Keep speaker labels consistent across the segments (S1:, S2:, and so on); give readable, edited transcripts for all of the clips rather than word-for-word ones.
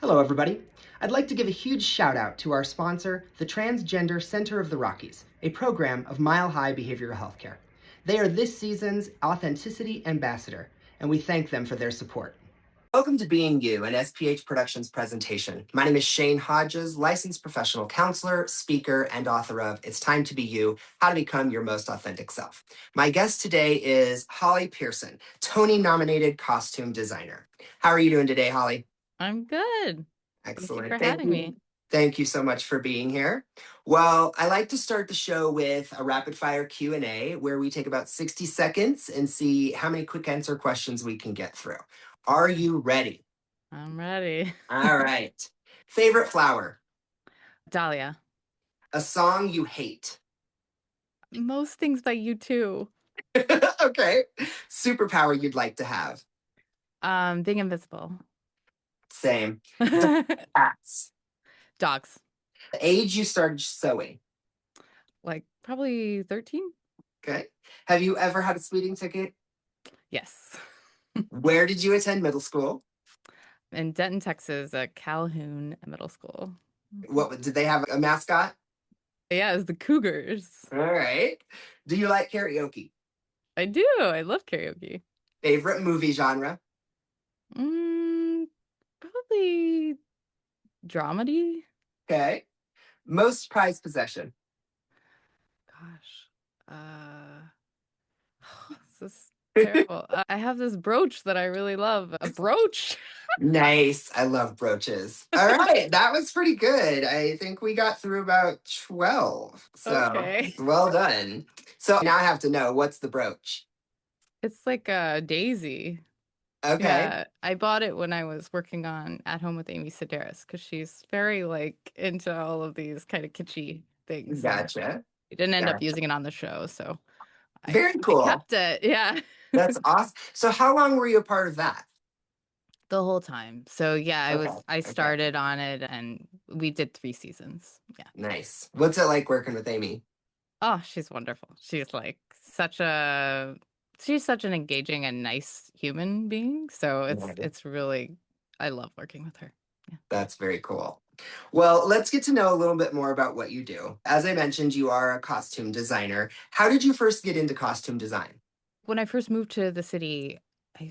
S1: Hello, everybody. I'd like to give a huge shout out to our sponsor, the Transgender Center of the Rockies, a program of Mile High Behavioral Healthcare. They are this season's Authenticity Ambassador, and we thank them for their support. Welcome to Being You, an SPH Productions presentation. My name is Shane Hodges, licensed professional counselor, speaker, and author of It's Time to Be You, How to Become Your Most Authentic Self. My guest today is Holly Pierson, Tony-nominated costume designer. How are you doing today, Holly?
S2: I'm good.
S1: Excellent.
S2: Thank you for having me.
S1: Thank you so much for being here. Well, I like to start the show with a rapid fire Q&A where we take about 60 seconds and see how many quick answer questions we can get through. Are you ready?
S2: I'm ready.
S1: All right. Favorite flower?
S2: Dahlia.
S1: A song you hate?
S2: Most things by you too.
S1: Okay. Superpower you'd like to have?
S2: Being invisible.
S1: Same. Cats.
S2: Dogs.
S1: The age you started sewing?
S2: Like probably 13?
S1: Okay. Have you ever had a speeding ticket?
S2: Yes.
S1: Where did you attend middle school?
S2: In Denton, Texas, at Calhoun Middle School.
S1: What did they have a mascot?
S2: Yeah, it was the Cougars.
S1: All right. Do you like karaoke?
S2: I do. I love karaoke.
S1: Favorite movie genre?
S2: Probably dramedy.
S1: Okay. Most prized possession?
S2: Gosh. This is terrible. I have this brooch that I really love. A brooch?
S1: Nice. I love brooches. All right. That was pretty good. I think we got through about 12. So
S2: Okay.
S1: well done. So now I have to know, what's the brooch?
S2: It's like a daisy.
S1: Okay.
S2: Yeah, I bought it when I was working on At Home with Amy Sedaris because she's very like into all of these kind of kitschy things.
S1: Gotcha.
S2: We didn't end up
S1: Gotcha.
S2: using it on the show, so
S1: Very
S2: I
S1: cool.
S2: kept it. Yeah.
S1: That's awesome. So how long were you a part of that?
S2: The whole time. So yeah,
S1: Okay.
S2: I started on it and we did 3 seasons. Yeah.
S1: Nice. What's it like working with Amy?
S2: Oh, she's wonderful. She's such an engaging and nice human being. So it's really I love working with her. Yeah.
S1: That's very cool. Well, let's get to know a little bit more about what you do. As I mentioned, you are a costume designer. How did you first get into costume design?
S2: When I first moved to the city, I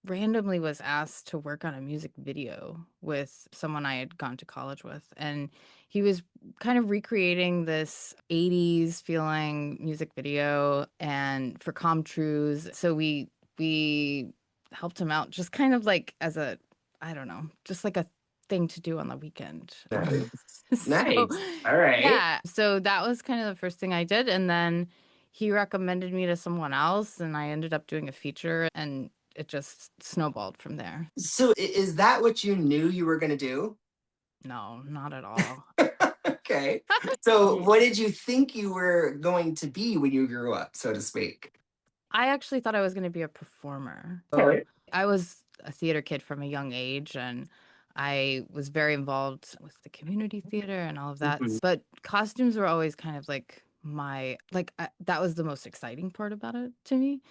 S2: randomly was asked to work on a music video with someone I had gone to college with. And he was kind of recreating this 80s feeling music video and for Com Trues. So we helped him out just kind of like as a, I don't know, just like a thing to do on the weekend.
S1: Nice.
S2: So,
S1: Nice. All right.
S2: yeah. So that was kind of the first thing I did. And then he recommended me to someone else, and I ended up doing a feature, and it just snowballed from there.
S1: So is that what you knew you were going to do?
S2: No, not at all.
S1: Okay. So what did you think you were going to be when you grew up, so to speak?
S2: I actually thought I was going to be a performer.
S1: Okay.
S2: I was a theater kid from a young age, and I was very involved with the community theater and all of that.
S1: Mhm.
S2: But costumes were always kind of like that was the most exciting part about it to me.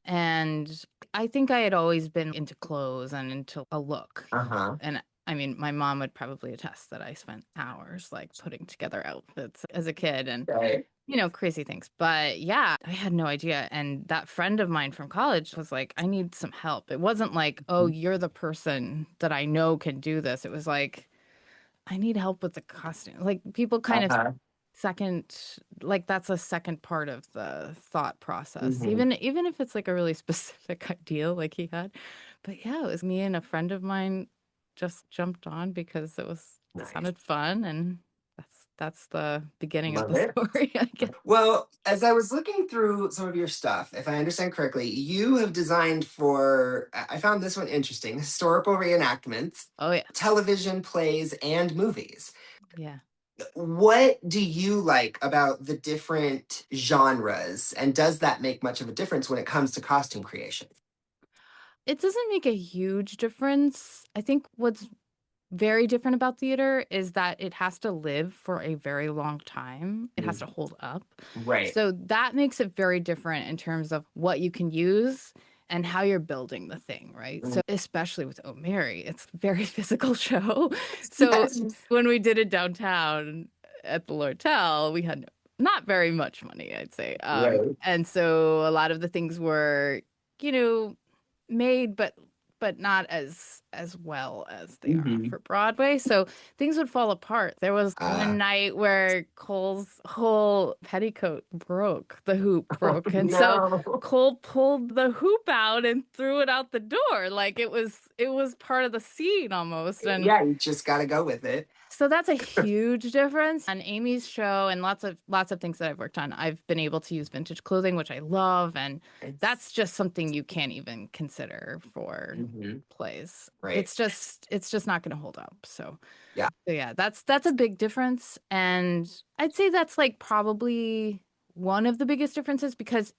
S2: And I think I had always been into clothes and into a look.
S1: Uh-huh.
S2: And I mean, my mom would probably attest that I spent hours like putting together outfits as a kid and,
S1: Okay.
S2: crazy things. But yeah, I had no idea. And that friend of mine from college was like, I need some help. It wasn't like, oh, you're the person that I know can do this. It was like, I need help with the costume. Like people kind of
S1: Uh-huh.
S2: second like that's a second part of the thought process,
S1: Mhm.
S2: even if it's like a really specific idea like he had. But yeah, it was me and a friend of mine just jumped on because it
S1: Nice.
S2: sounded fun, and that's the beginning of
S1: Love
S2: the
S1: it.
S2: story, I guess.
S1: Well, as I was looking through some of your stuff, if I understand correctly, you have designed for, I found this one interesting, historical reenactments,
S2: Oh yeah.
S1: television plays, and movies.
S2: Yeah.
S1: What do you like about the different genres? And does that make much of a difference when it comes to costume creation?
S2: It doesn't make a huge difference. I think what's very different about theater is that it has to live for a very long time. It has
S1: Mm.
S2: to hold up.
S1: Right.
S2: So that makes it very different in terms of what you can use and how you're building the thing, right? So especially with Oh Mary, it's a very physical show. So when we did it downtown at the Lortel, we had not very much money, I'd say.
S1: Right.
S2: And so a lot of the things were, you know, made but not as well as they are
S1: Hmm.
S2: for Broadway. So things would fall apart. There was one
S1: Uh,
S2: night where Cole's whole petticoat broke, the hoop
S1: oh,
S2: broke. And so
S1: no.
S2: Cole pulled the hoop out and threw it out the door. Like it was part of the scene almost. And
S1: Yeah, you just got to go with it.
S2: so that's a huge difference. On Amy's show and lots of things that I've worked on, I've been able to use vintage clothing, which I love, and
S1: It's
S2: that's just something you can't even consider for
S1: mhm.
S2: plays.
S1: Right.
S2: It's just not going to hold up.
S1: Yeah.
S2: So yeah, that's a big difference, and I'd say that's like probably one of the biggest differences because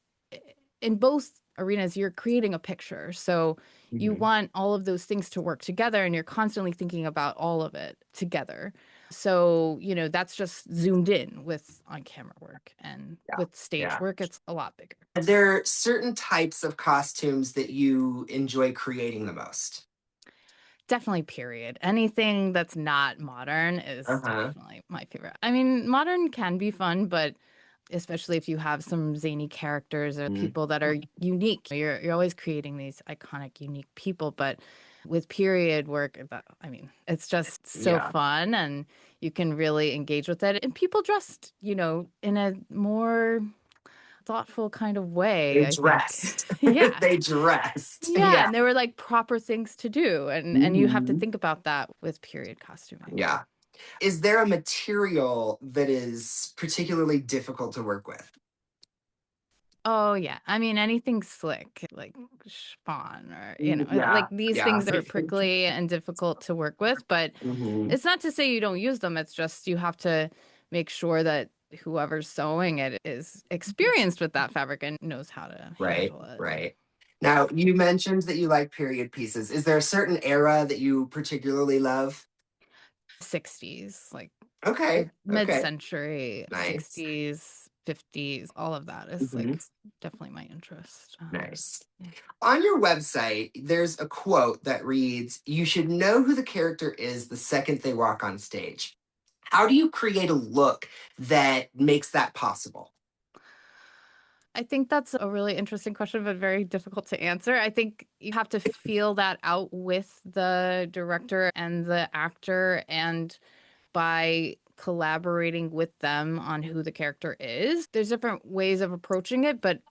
S2: in both arenas you're creating a picture. So you
S1: Hmm.
S2: want all of those things to work together and you're constantly thinking about all of it together. So, you know, that's just zoomed in with on camera work and
S1: Yeah.
S2: with stage
S1: Yeah.
S2: work, it's a lot bigger.
S1: Are there certain types of costumes that you enjoy creating the most?
S2: Definitely period. Anything that's not modern is
S1: Uh-huh.
S2: definitely my favorite. I mean, modern can be fun, but especially if you have some zany characters or
S1: Mhm.
S2: people that are unique. You're always creating these iconic, unique people, but with period work, I mean, it's just so
S1: Yeah.
S2: fun and you can really engage with it. And people dressed, you know, in a more thoughtful kind of
S1: They
S2: way, I think.
S1: dressed.
S2: Yeah.
S1: They dressed.
S2: Yeah,
S1: Yeah.
S2: and there were like proper things to do and you have to
S1: Hmm.
S2: think about that with period costuming.
S1: Yeah. Is there a material that is particularly difficult to work with?
S2: Oh yeah. I mean anything slick like chiffon or you know
S1: Yeah.
S2: like these
S1: Yeah.
S2: things are prickly and difficult to work with, but
S1: Hmm.
S2: it's not to say you don't use them. It's just you have to make sure that whoever's sewing it is experienced with that fabric and knows how to
S1: Right.
S2: handle it.
S1: Right. Now, you mentioned that you like period pieces. Is there a certain era that you particularly love?
S2: 60s, like
S1: Okay. Okay.
S2: mid-century,
S1: Nice.
S2: 60s, 50s, all of that is
S1: Hmm.
S2: like definitely my interest.
S1: Nice.
S2: Yeah.
S1: On your website, there's a quote that reads, "You should know who the character is the second they walk on stage." How do you create a look that makes that possible?
S2: I think that's a really interesting question, but very difficult to answer. I think you have to feel that out with the director and the actor, and by collaborating with them on who the character is. There's different ways of approaching it, but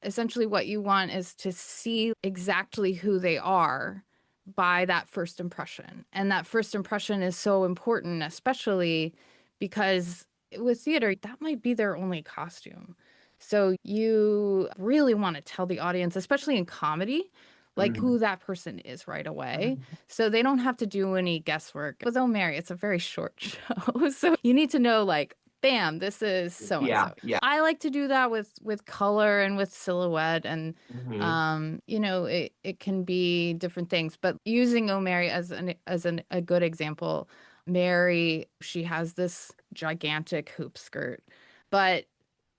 S2: essentially what you want is to see exactly who they are by that first impression. And that first impression is so important, especially because with theater, that might be their only costume. So you really want to tell the audience, especially in comedy, like
S1: Mhm.
S2: who that person is right away. So they don't have to do any guesswork. With Oh Mary, it's a very short show. So you need to know, like, bam, this is so and
S1: Yeah,
S2: so.
S1: yeah.
S2: I like to do that with color and with silhouette and
S1: Mhm.
S2: you know, it can be different things, but using Oh Mary a good example, Mary, she has this gigantic hoop skirt, but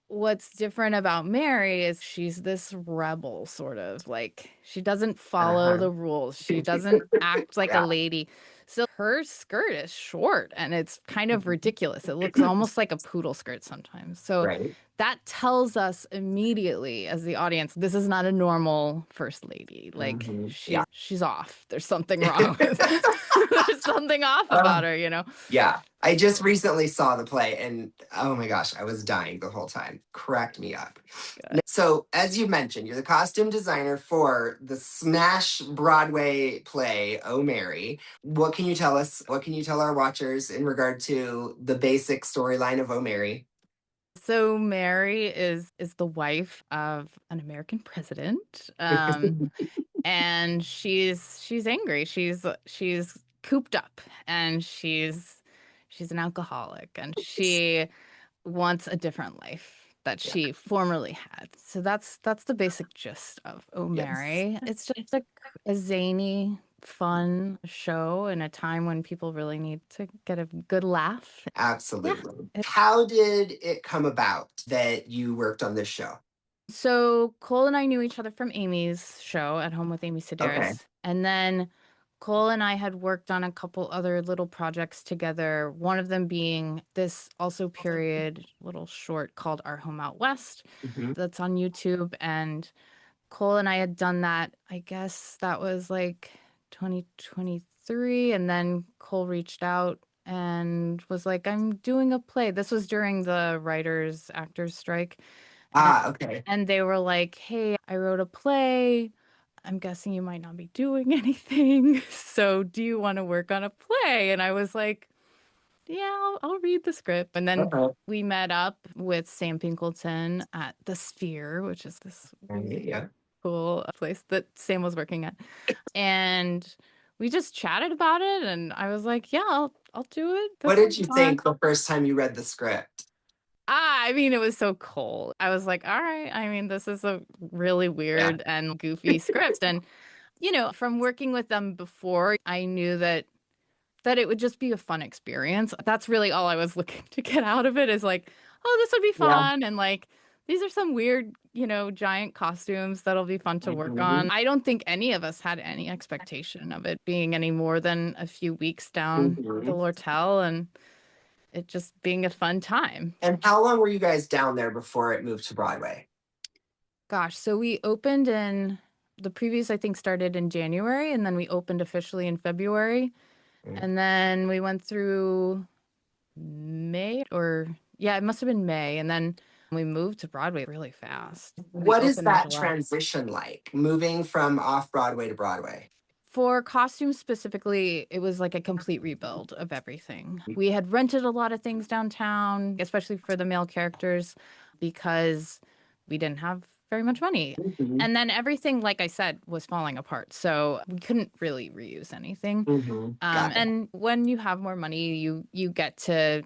S2: what's different about Mary is she's this rebel sort of like she doesn't follow
S1: Uh-huh.
S2: the rules. She doesn't act like a
S1: Yeah.
S2: lady. So her skirt is short and it's kind of ridiculous. It looks almost like a poodle skirt sometimes. So
S1: Right.
S2: that tells us immediately as the audience, this is not a normal first lady. Like
S1: Mhm. Yeah.
S2: she's off. There's something wrong with there's something off
S1: Uh,
S2: about her, you know.
S1: yeah. I just recently saw the play and oh my gosh, I was dying the whole time. Cracked me up. So, as you mentioned, you're the costume designer for the smash Broadway play, Oh Mary. What can you tell us? What can you tell our watchers in regard to the basic storyline of Oh Mary?
S2: So Mary is the wife of an American president. And she's angry. She's cooped up and she's an alcoholic and she wants a different life that
S1: Yeah.
S2: she formerly had. So that's the basic gist of Oh
S1: Yes.
S2: Mary. It's just a zany, fun show in a time when people really need to get a good laugh. Yeah.
S1: Absolutely. How did it come about that you worked on this show?
S2: So Cole and I knew each other from Amy's show At Home with Amy
S1: Okay.
S2: Sedaris. And then Cole and I had worked on a couple other little projects together. One of them being this also period little short called Our Home Out West
S1: Hmm.
S2: that's on YouTube. And Cole and I had done that, I guess that was like 2023. And then Cole reached out and was like, I'm doing a play. This was during the writers actors strike. And
S1: Ah, okay.
S2: and they were like, hey, I wrote a play. I'm guessing you might not be doing anything. So do you want to work on a play? And I was like, yeah, I'll read the script. And then
S1: Okay.
S2: we met up with Sam Pinkleton at the Sphere, which is this
S1: Yeah.
S2: cool place that Sam was working at. And we just chatted about it and I was like, yeah, I'll do it.
S1: What
S2: That
S1: did
S2: sounds
S1: you
S2: fun.
S1: think the first time you read the script?
S2: I mean, it was so cold. I was like, all right, I mean, this is a really
S1: Yeah.
S2: weird and goofy script. And, from working with them before, I knew that it would just be a fun experience. That's really all I was looking to get out of it is like, oh, this would be
S1: Yeah.
S2: fun. And like, these are some weird, giant costumes that'll be fun to work
S1: Hmm.
S2: on. I don't think any of us had any expectation of it being any more than a few weeks down the
S1: Hmm.
S2: Lortel and it just being a fun time.
S1: And how long were you guys down there before it moved to Broadway?
S2: Gosh, so we opened in the previous, I think, started in January, and then we opened officially in February.
S1: Mm.
S2: And then we went through May or, yeah, it must have been May. And then we moved to Broadway really fast. We
S1: What is
S2: opened in
S1: that
S2: July.
S1: transition like, moving from off Broadway to Broadway?
S2: For costumes specifically, it was like a complete rebuild of everything. We had rented a lot of things downtown, especially for the male characters, because we didn't have very much money.
S1: Hmm.
S2: And then everything, like I said, was falling apart. So we couldn't really reuse anything.
S1: Hmm. Got it.
S2: And when you have more money, you get to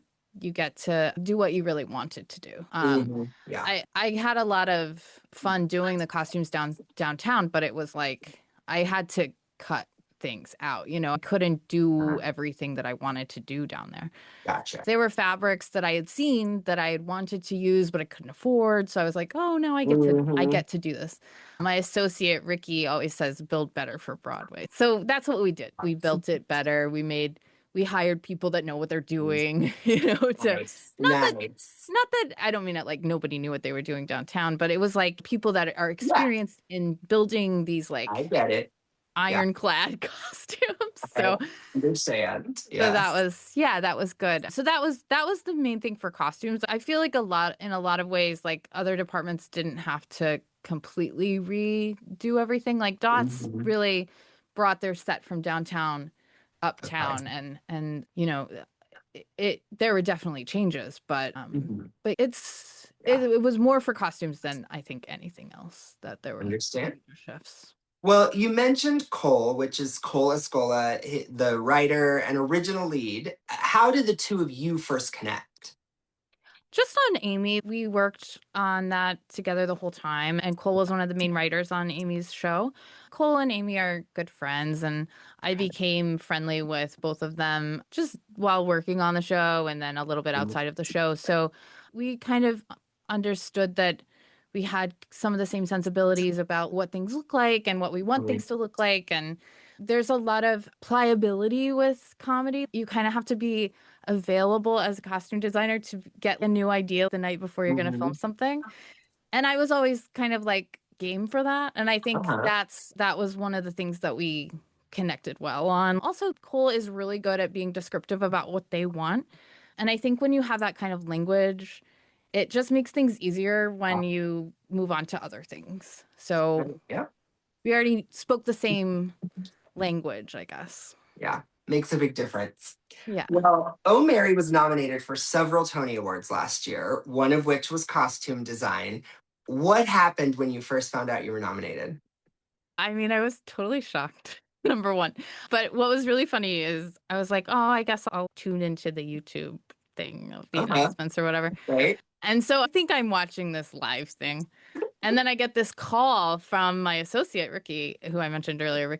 S2: do what you really wanted to do.
S1: Hmm. Yeah.
S2: I had a lot of fun doing the costumes downtown, but it was like I had to cut things out. I couldn't do
S1: Uh-huh.
S2: everything that I wanted to do down there.
S1: Gotcha.
S2: There were fabrics that I had seen that I had wanted to use, but I couldn't afford. So I was like, oh, now I
S1: Hmm.
S2: get to do this. My associate Ricky always says build better for Broadway. So that's what we did. We built it better. We hired people that know what they're doing, to
S1: Nice.
S2: not that
S1: Nice.
S2: not that I don't mean it like nobody knew what they were doing downtown, but it was like people that are
S1: Yeah,
S2: experienced in building these
S1: I
S2: like
S1: get it. Yeah,
S2: ironclad costumes.
S1: I
S2: So
S1: understand.
S2: so that
S1: Yes.
S2: was, yeah, that was good. So that was the main thing for costumes. I feel like in a lot of ways, like other departments didn't have to completely redo everything. Like Dots
S1: Hmm.
S2: really brought their set from downtown
S1: Okay.
S2: uptown and there were definitely changes,
S1: Hmm.
S2: but it,
S1: Yeah,
S2: it was more for costumes than I think anything else that there were
S1: understand.
S2: major shifts.
S1: Well, you mentioned Cole, which is Cole Escola, the writer and original lead. How did the two of you first connect?
S2: Just on Amy, we worked on that together the whole time, and Cole was one of the main writers on Amy's show. Cole and Amy are good friends, and I became friendly with both of them just while working on the show and then a little bit outside of the show. So we kind of understood that we had some of the same sensibilities about what things look like and what we want
S1: Mhm.
S2: things to look like. And there's a lot of pliability with comedy. You kind of have to be available as a costume designer to get a new idea the night before you're going to film
S1: Mhm.
S2: something. And I was always kind of like game for that. And I think
S1: Uh-huh.
S2: that was one of the things that we connected well on. Also, Cole is really good at being descriptive about what they want. And I think when you have that kind of language, it just makes things easier when you move on to other things. So
S1: Yeah.
S2: we already spoke the same language, I guess.
S1: Yeah. Makes a big difference.
S2: Yeah.
S1: Well, Oh Mary was nominated for several Tony Awards last year, one of which was costume design. What happened when you first found out you were nominated?
S2: I mean, I was totally shocked, number one. But what was really funny is I was like, oh, I guess I'll tune into the YouTube thing of the
S1: Uh-huh.
S2: announcements or whatever.
S1: Right?
S2: And so I think I'm watching this live thing. And then I get this call from my associate, Ricky, who I mentioned earlier,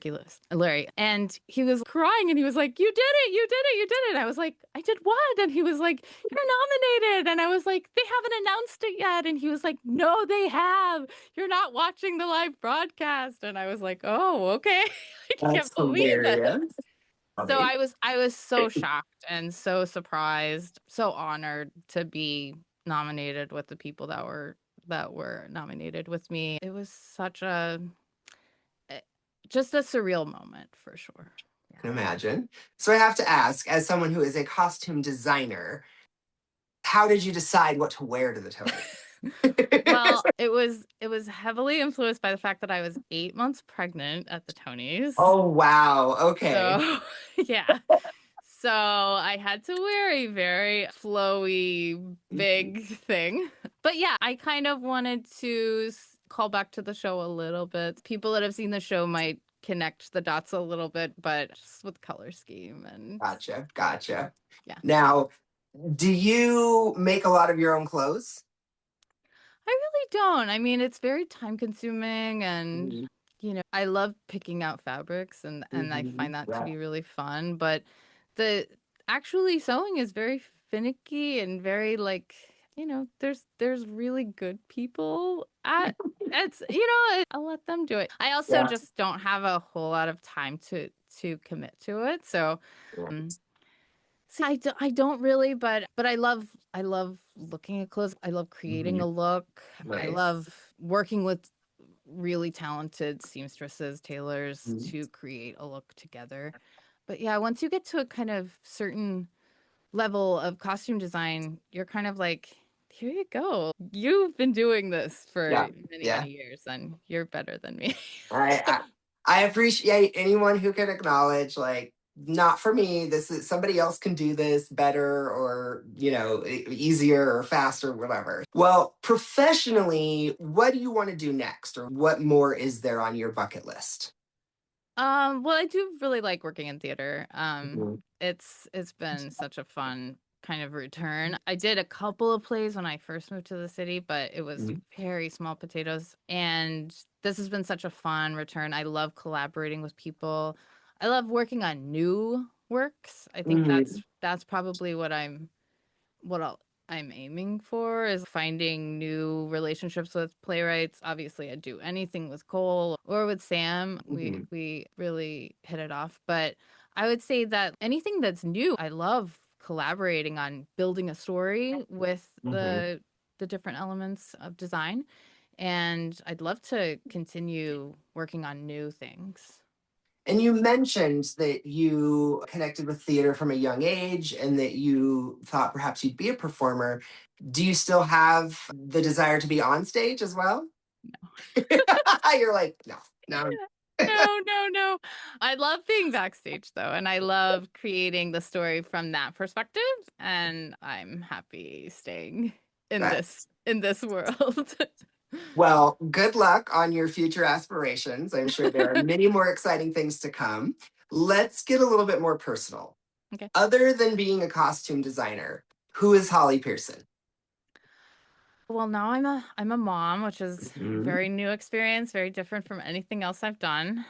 S2: Larry. And he was crying and he was like, "You did it, you did it, you did it." And I was like, "I did what?" And he was like, "You're nominated." And I was like, "They haven't announced it yet." And he was like, "No, they have. You're not watching the live broadcast." And I was like, "Oh, okay." I
S1: That's
S2: can't believe it.
S1: hilarious.
S2: So
S1: Funny.
S2: I was so shocked and so surprised, so honored to be nominated with the people that were nominated with me. It was such a eh, just a surreal moment for sure.
S1: I can imagine. So I have to ask, as someone who is a costume designer, how did you decide what to wear to the Tony?
S2: Well, it was heavily influenced by the fact that I was 8 months pregnant at the Tonys.
S1: Oh, wow. Okay.
S2: So, yeah. So I had to wear a very flowy,
S1: Mhm.
S2: big thing. But yeah, I kind of wanted to call back to the show a little bit. People that have seen the show might connect the dots a little bit, but just with color scheme and
S1: Gotcha. Gotcha.
S2: yeah.
S1: Now, do you make a lot of your own clothes?
S2: I really don't. I mean, it's very time consuming and
S1: Mhm.
S2: I love picking out fabrics and I
S1: Mhm.
S2: find that to
S1: Yeah.
S2: be really fun, but the actually sewing is very finicky and very like, there's really good people at I'll let them do it. I also
S1: Yeah.
S2: just don't have a whole lot of time to commit to it. So,
S1: Yeah.
S2: um, see, I don't really, but I love looking at clothes. I love creating
S1: Mhm.
S2: a look. I
S1: Nice.
S2: love working with really talented seamstresses, tailors
S1: Mhm.
S2: to create a look together. But yeah, once you get to a kind of certain level of costume design, you're kind of like, here you go. You've been doing this for
S1: Yeah.
S2: many,
S1: Yeah.
S2: many years, and you're better than me.
S1: I, I I appreciate anyone who can acknowledge, like, not for me. This is somebody else can do this better, or easier or faster, whatever. Well, professionally, what do you want to do next, or what more is there on your bucket list?
S2: Well, I do really like working in theater.
S1: Mhm.
S2: It's been such a fun kind of return. I did a couple of plays when I first moved to the city, but it was
S1: Mhm.
S2: very small potatoes. And this has been such a fun return. I love collaborating with people. I love working on new works. I think
S1: Mhm.
S2: that's probably I'm aiming for is finding new relationships with playwrights. Obviously, I'd do anything with Cole or with Sam.
S1: Mhm.
S2: We really hit it off. But I would say that anything that's new, I love collaborating on building a story with
S1: Mhm.
S2: the different elements of design. And I'd love to continue working on new things.
S1: And you mentioned that you connected with theater from a young age and that you thought perhaps you'd be a performer. Do you still have the desire to be on stage as well? You're like, no, no.
S2: No, no, no. I love being backstage though, and I love creating the story from that perspective, and I'm happy staying
S1: That's
S2: in this world.
S1: well, good luck on your future aspirations. I'm sure there are many more exciting things to come. Let's get a little bit more personal.
S2: Okay.
S1: Other than being a costume designer, who is Holly Pierson?
S2: Well, now I'm a mom, which is a
S1: Mhm.
S2: very new experience, very different from anything else I've done.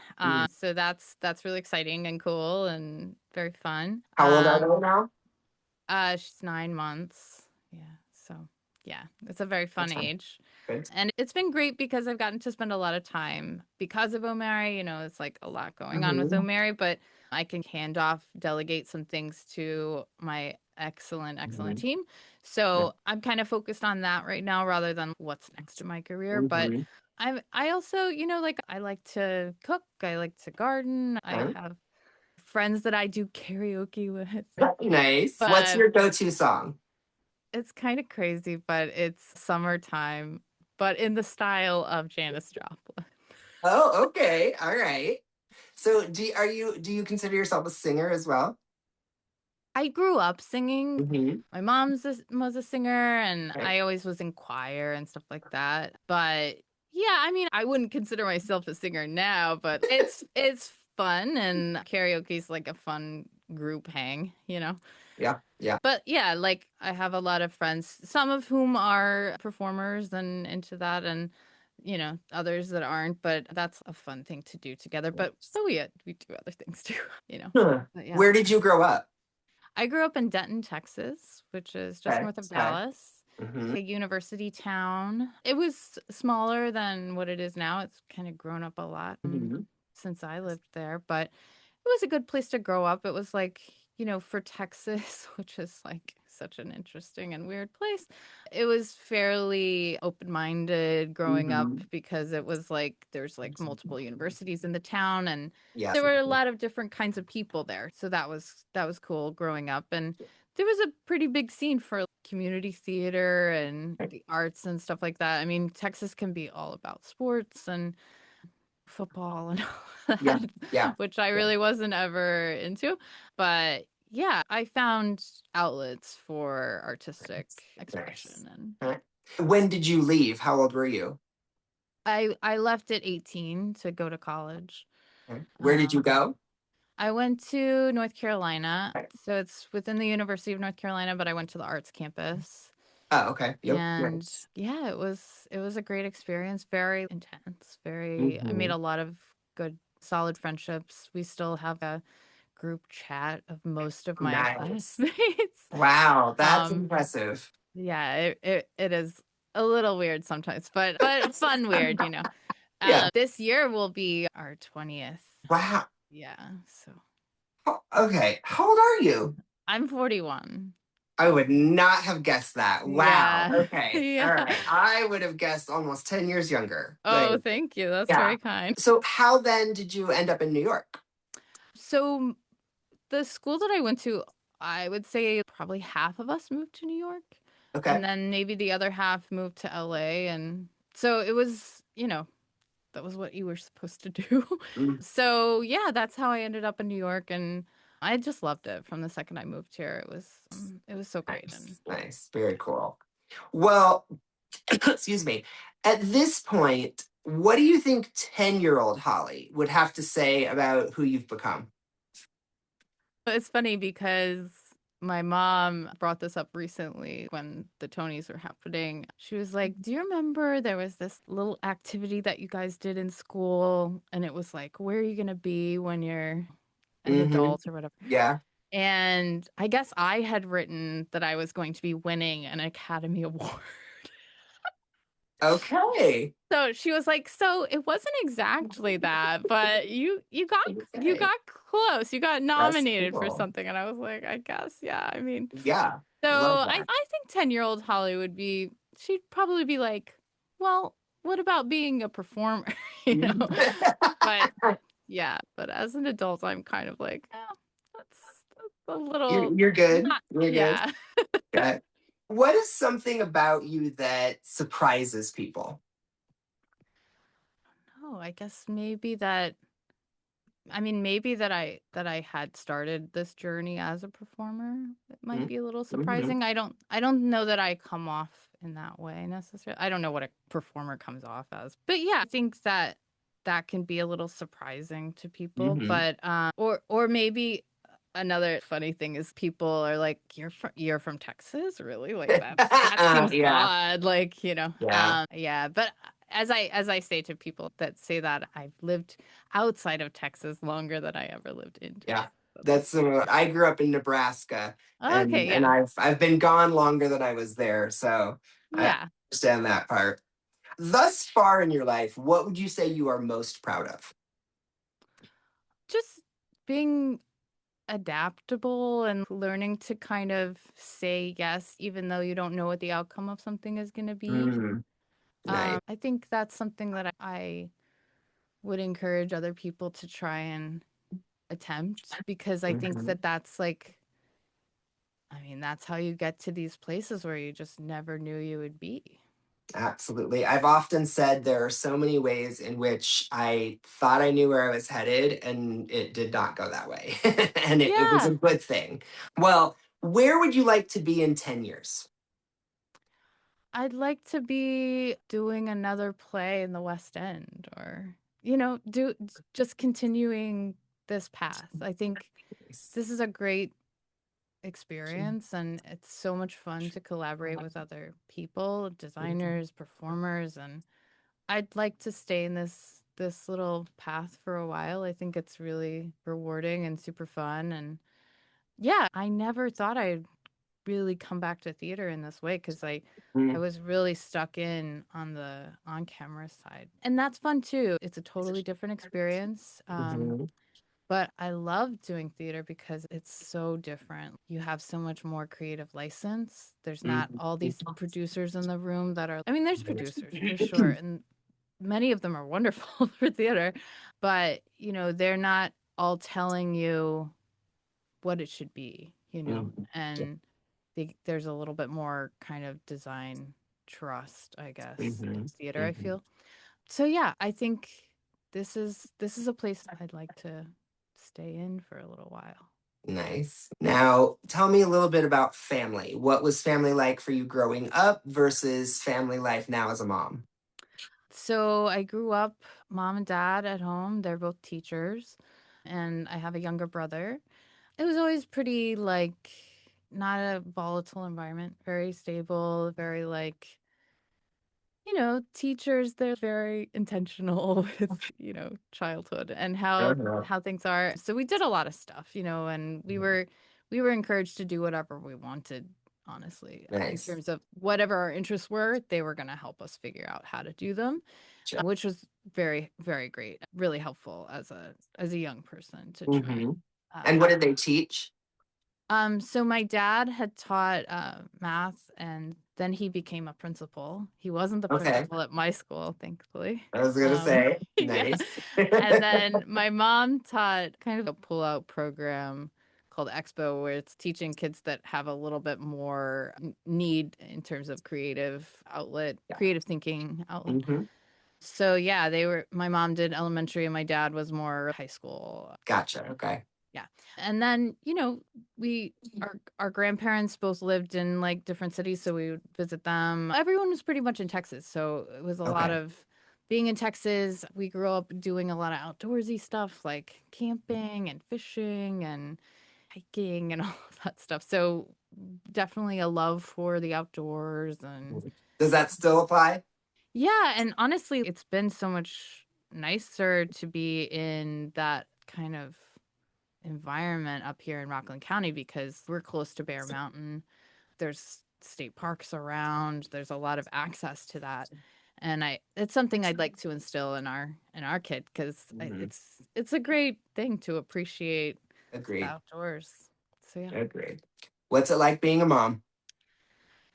S2: So that's really exciting and cool and very fun.
S1: How old are they now?
S2: She's 9 months. Yeah. So yeah, it's a very fun
S1: That's fine.
S2: age.
S1: Good.
S2: And it's been great because I've gotten to spend a lot of time because of O'Mary. It's like a lot going on with
S1: Mhm.
S2: O'Mary, but I can hand off, delegate some things to my excellent, excellent
S1: Mhm.
S2: team.
S1: Yeah.
S2: So I'm kind of focused on that right now rather than what's next in my career. But
S1: Mhm.
S2: I also, like I like to cook, I like to garden. I
S1: Okay.
S2: have friends that I do karaoke with.
S1: Nice. What's
S2: But
S1: your go-to song?
S2: it's kind of crazy, but it's summertime, but in the style of Janis Joplin.
S1: Oh, okay. All right. So, do you consider yourself a singer as well?
S2: I grew up singing.
S1: Mhm.
S2: My was a singer, and
S1: Right.
S2: I always was in choir and stuff like that. But yeah, I mean, I wouldn't consider myself a singer now, but it's fun, and karaoke is like a fun group hang.
S1: Yeah. Yeah.
S2: But yeah, like I have a lot of friends, some of whom are performers and into that, and others that aren't, but that's a fun thing to do together. But we do other things too, you know.
S1: Huh.
S2: But yeah.
S1: Where did you grow up?
S2: I grew up in Denton, Texas, which is just
S1: Okay.
S2: north of
S1: Okay.
S2: Dallas.
S1: Hmm.
S2: A university town. It was smaller than what it is now. It's kind of grown up a lot
S1: Hmm.
S2: since I lived there, but it was a good place to grow up. It was like, for Texas, which is like such an interesting and weird place, it was fairly open-minded growing up
S1: Hmm.
S2: because it was like there's like multiple universities in the town, and
S1: Yes.
S2: there were a lot of different kinds of people there. So that was cool growing up. And there was a pretty big scene for community theater and the arts and stuff like that. I mean, Texas can be all about sports and football and all
S1: Yeah.
S2: that,
S1: Yeah.
S2: which I
S1: Yeah.
S2: really wasn't ever into. But yeah, I found outlets for artistic
S1: Nice.
S2: expression. And
S1: Okay. When did you leave? How old were you?
S2: I left at 18 to go to college.
S1: Okay. Where did you
S2: Um,
S1: go?
S2: I went to North Carolina. So it's within the University of North Carolina, but I went to the arts campus.
S1: Oh, okay. Yep.
S2: And
S1: Nice.
S2: yeah, it was a great experience, very intense, very I made
S1: Hmm.
S2: a lot of good solid friendships. We still have a group chat of most of my
S1: Nice.
S2: classmates.
S1: Wow, that's
S2: Um
S1: impressive.
S2: yeah, it is a little weird sometimes, but fun weird.
S1: Yeah.
S2: This year will be our 20th.
S1: Wow.
S2: Yeah, so
S1: Okay. How old are you?
S2: I'm 41.
S1: I would not have guessed that. Wow.
S2: Yeah.
S1: Okay. All
S2: Yeah.
S1: right. I would have guessed almost 10 years younger.
S2: Oh, thank you. That's
S1: Yeah.
S2: very kind.
S1: So how then did you end up in New York?
S2: So the school that I went to, I would say probably half of us moved to New York,
S1: Okay.
S2: and then maybe the other half moved to LA. And so it was, that was what you were supposed to do.
S1: Mm,
S2: So yeah, that's how I ended up in New York, and I just loved it from the second I moved here. It was so great. And
S1: nice. Nice. Very cool. Well, excuse me. At this point, what do you think 10-year-old Holly would have to say about who you've become?
S2: it's funny because my mom brought this up recently when the Tonys were happening. She was like, "Do you remember there was this little activity that you guys did in school? And it was like, where are you going to be when you're an
S1: Hmm.
S2: adult or whatever?"
S1: Yeah.
S2: And I guess I had written that I was going to be winning an Academy Award.
S1: Okay.
S2: So she was like, "So it wasn't exactly that, but you
S1: Okay.
S2: got close. You got
S1: That's
S2: nominated for
S1: cool.
S2: something." And I was like, "I guess, yeah. I mean,
S1: Yeah.
S2: so
S1: Love
S2: I
S1: that.
S2: I think 10-year-old Holly she'd probably be like, "Well, what about being a performer?" you know? But yeah, but as an adult, I'm kind of like, that's a little
S1: You're good.
S2: not,
S1: You're good.
S2: yeah.
S1: Okay. What is something about you that surprises people?
S2: Oh, I guess maybe that I mean, maybe that I had started this journey as a performer. It might be a little
S1: Mm-hmm.
S2: surprising. I don't know that I come off in that way necessarily. I don't know what a performer comes off as. But yeah, I think that can be a little surprising to people,
S1: Hmm.
S2: but or maybe another funny thing is people are like, you're from Texas? Really? Like that seems
S1: Yeah.
S2: odd, like,
S1: Yeah.
S2: yeah, but as I say to people that say that, I've lived outside of Texas longer than I ever lived in
S1: Yeah.
S2: Texas.
S1: That's similar. I grew up in Nebraska,
S2: Okay,
S1: and
S2: yeah.
S1: I've been gone longer than I was there, so I
S2: Yeah.
S1: understand that part. Thus far in your life, what would you say you are most proud of?
S2: Just being adaptable and learning to kind of say yes, even though you don't know what the outcome of something is going to be.
S1: Mm, nice.
S2: I think that's something that I would encourage other people to try and attempt, because I think
S1: Mhm.
S2: that that's like, I mean, that's how you get to these places where you just never knew you would be.
S1: Absolutely. I've often said there are so many ways in which I thought I knew where I was headed, and it did not go that way. And it was a
S2: Yeah.
S1: good thing. Well, where would you like to be in 10 years?
S2: I'd like to be doing another play in the West End, or, just continuing this path. I think this is a great experience, and it's so much fun to collaborate with other people, designers, performers, and I'd like to stay in this little path for a while. I think it's really rewarding and super fun. And yeah, I never thought I'd really come back to theater in this way because I was really stuck in on the on camera side. And that's fun too. It's a totally different experience.
S1: Mm-hmm.
S2: But I love doing theater because it's so different. You have so much more creative license. There's not all these producers in the room that are, I mean, there's producers for sure. And many of them are wonderful for theater, but, they're not all telling you what it should be, and there's a little bit more kind of design trust, I guess, in theater, I feel. So yeah, I think this is a place I'd like to stay in for a little while.
S1: Nice. Now, tell me a little bit about family. What was family like for you growing up versus family life now as a mom?
S2: So I grew up mom and dad at home. They're both teachers, and I have a younger brother. It was always pretty like not a volatile environment, very stable, very like teachers, they're very intentional with, childhood and how
S1: Uh-huh.
S2: how things are. So we did a lot of stuff, and we were encouraged to do whatever we wanted, honestly. In
S1: Nice.
S2: terms of whatever our interests were, they were going to help us figure out how to do them, which was very, very great. Really helpful as a young person to try
S1: Mm-hmm. And what
S2: have.
S1: did they teach?
S2: So my dad had taught math, and then he became a principal. He wasn't the
S1: Okay.
S2: principal at my school, thankfully.
S1: I was gonna say,
S2: Yeah.
S1: nice.
S2: And then my mom taught kind of a pull-out program called Expo, where it's teaching kids that have a little bit more need in terms of
S1: Yeah.
S2: creative thinking outlet.
S1: Mm-hmm.
S2: So yeah, my mom did elementary and my dad was more high school.
S1: Gotcha. Okay.
S2: Yeah. And then, we our grandparents both lived in like different cities, so we would visit them. Everyone was pretty much in Texas, so it was a lot
S1: Okay.
S2: of being in Texas. We grew up doing a lot of outdoorsy stuff like camping and fishing and hiking and all of that stuff. So definitely a love for the outdoors and
S1: Does that still apply?
S2: yeah, and honestly, it's been so much nicer to be in that kind of environment up here in Rockland County because we're close to Bear Mountain. There's state parks around. There's a lot of access to that. And it's something I'd like to instill in our kid because
S1: Mm-hmm.
S2: it's a great thing to appreciate the
S1: Agreed.
S2: outdoors. So yeah.
S1: Agreed. What's it like being a mom?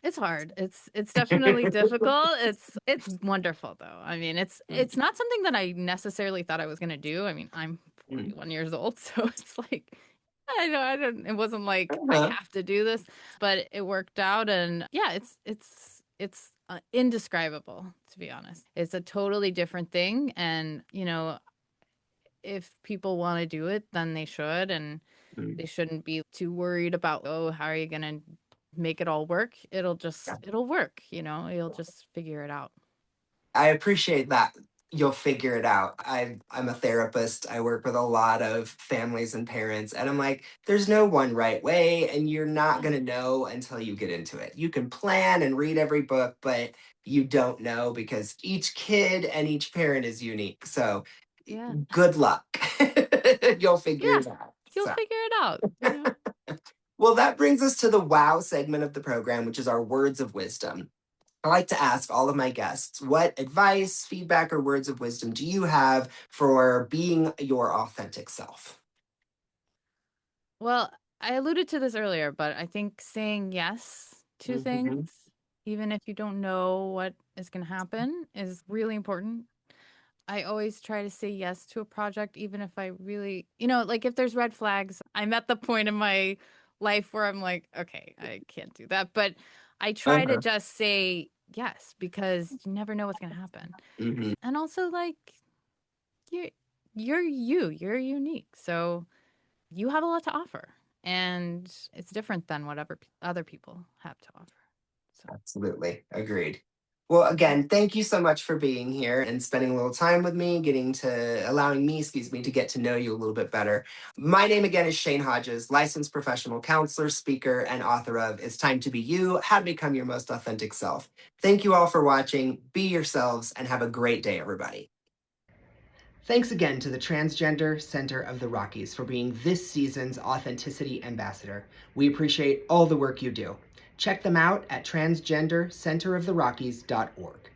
S2: It's hard. It's definitely difficult. It's wonderful though. I mean, it's not something that I necessarily thought I was gonna do. I mean, I'm
S1: Mm-hmm.
S2: 41 years old, so it's like I don't. It wasn't like I
S1: Uh-huh.
S2: have to do this, but it worked out, and yeah, it's indescribable to be honest. It's a totally different thing, and if people want to do it, then they should, and
S1: Mm-hmm.
S2: they shouldn't be too worried about, oh, how are you going to make it all work? It'll work, you'll just figure it out.
S1: I appreciate that. You'll figure it out. I'm a therapist. I work with a lot of families and parents, and I'm like, there's no one right way, and you're not
S2: Yeah.
S1: gonna know until you get into it. You can plan and read every book, but you don't know because each kid and each parent is unique. So
S2: Yeah.
S1: good luck. You'll figure
S2: Yeah.
S1: it out.
S2: You'll
S1: So
S2: figure it out.
S1: well, that brings us to the wow segment of the program, which is our words of wisdom. I like to ask all of my guests, what advice, feedback, or words of wisdom do you have for being your authentic self?
S2: Well, I alluded to this earlier, but I think saying yes to things,
S1: Hmm.
S2: even if you don't know what is going to happen, is really important. I always try to say yes to a project, even if I really, like if there's red flags. I'm at the point in my life where I'm like, okay, I can't do that. But I try to
S1: Uh-huh.
S2: just say yes because you never know what's going to happen.
S1: Hmm.
S2: And also, like, you're, you're unique. So you have a lot to offer. And it's different than whatever other people have to offer. So,
S1: Absolutely. Agreed. Well, again, thank you so much for being here and spending a little time with me, allowing me, to get to know you a little bit better. My name again is Shane Hodges, licensed professional counselor, speaker, and author of It's Time to Be You, How to Become Your Most Authentic Self. Thank you all for watching. Be yourselves and have a great day, everybody. Thanks again to the Transgender Center of the Rockies for being this season's Authenticity Ambassador. We appreciate all the work you do. Check them out at transgendercenteroftherockies.org.